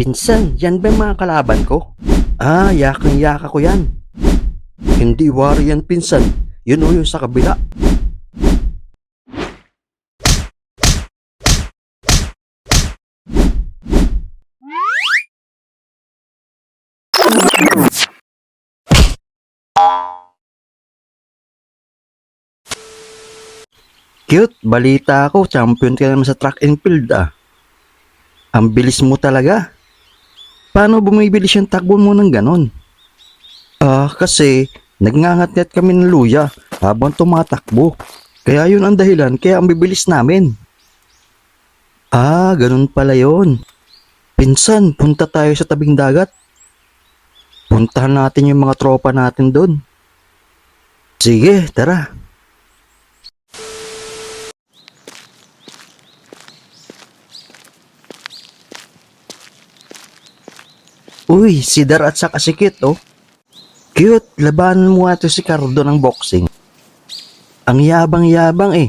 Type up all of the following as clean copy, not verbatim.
Pinsan, yan ba yung mga kalaban ko? Ah, yakang-yaka ko yan. Hindi wari yan, pinsan. Yun o yung sa kabila. Cute, balita ako, champion ka naman sa track and field ah. Ang bilis mo talaga. Paano bumibilis yung takbo mo ng ganon? Ah, kasi nagngangat-ngat kami ng luya habang tumatakbo. Kaya yun ang dahilan kaya ang bibilis namin. Ah, ganun pala yun. Pinsan, punta tayo sa tabing dagat. Puntahan natin yung mga tropa natin doon. Sige, tara. Uy, si Dar at saka si Kit, oh. Cute, labanan mo ato si Cardo ng boxing. Ang yabang-yabang eh.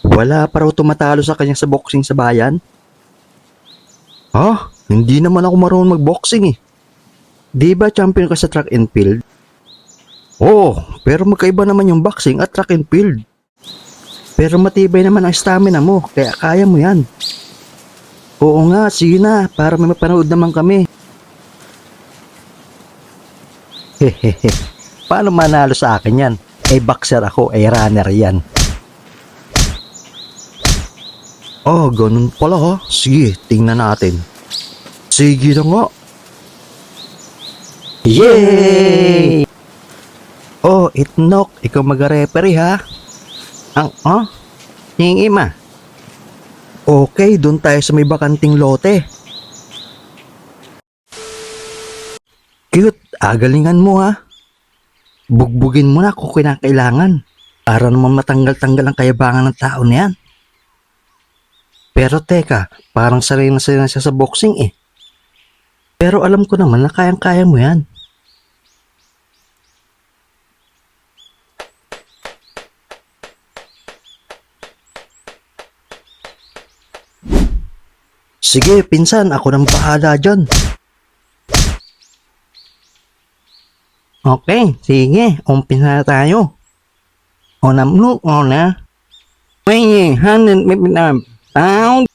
Wala pa raw tumatalo sa kanya sa boxing sa bayan. Ah, hindi naman ako marunong mag-boxing eh. Di ba champion ka sa track and field? Oo, pero magkaiba naman yung boxing at track and field. Pero matibay naman ang stamina mo, kaya kaya mo yan. Oo nga, sige na, para may mapanood naman kami. Hehehe, paano manalo sa akin yan? Eh boxer ako, eh runner yan. Oh, ganun pala ha. Sige, tingnan natin. Sige na nga. Yay! Oh, Itnok, ikaw mag-referee ha? Hingi ma. Okay, doon tayo sa may bakanting lote. Cute, agalingan mo ha. Bugbugin mo na kung kinakailangan. Para naman matanggal-tanggal ang kayabangan ng tao na yan. Pero teka, parang sanay na siya sa boxing eh. Pero alam ko naman na kayang-kaya mo yan. Sige, pinsan, ako nang bahala dyan. Okay, sige, umpisa na tayo. Unamlo, una. May hanin, may pinam. Pound,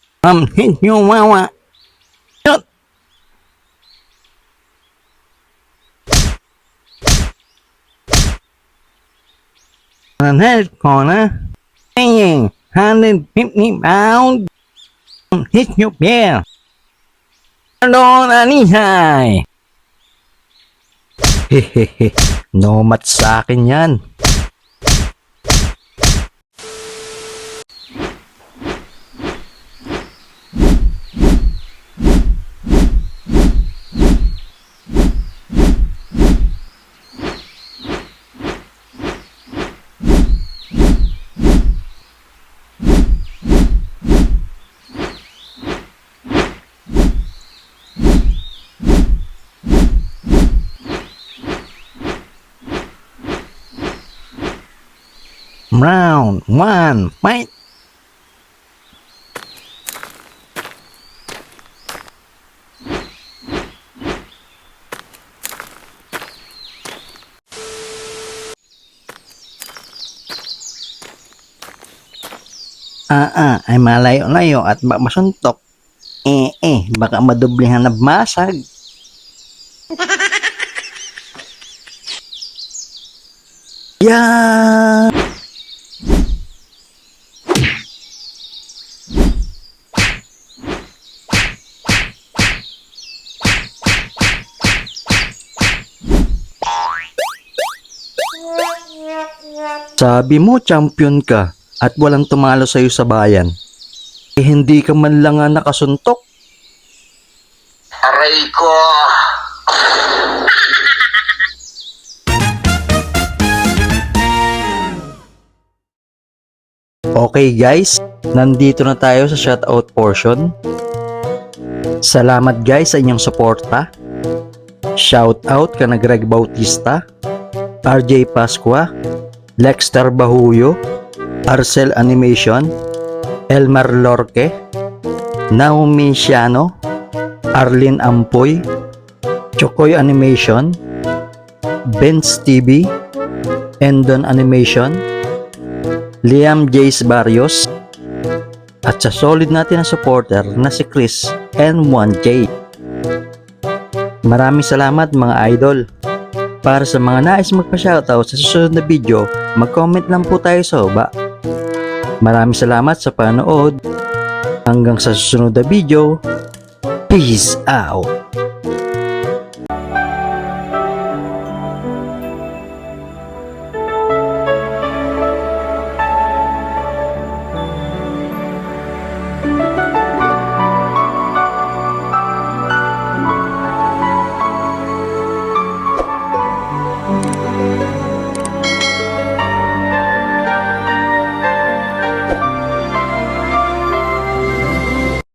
hit yung wawa. Shot! Head corner. Hey, 150 pound. Hit your bear. Doon, Anisay. Hehehe, no match sa akin yan. Round 1, fight! Ay malayo-layo at baka masuntok. Baka madublihan na basag. Yeah! Sabi mo champion ka at walang tumalo sa'yo sa bayan. Eh hindi ka man lang nga nakasuntok. Aray ko! Okay guys, nandito na tayo sa shoutout portion. Salamat guys sa inyong suporta. Shoutout kana Greg Bautista, RJ Pasqua, Lexter Bahuyo, Arcel Animation, Elmar Lorque, Naomi Siano, Arlene Ampoy, Chokoy Animation, Benz TV, Endon Animation, Liam Jace Barrios, at sa solid natin na supporter na si Chris N1J. Maraming salamat mga idol. Para sa mga nais magpa-shoutout sa susunod na video, mag-comment lang po tayo sa baba. Maraming salamat sa panood. Hanggang sa susunod na video. Peace out!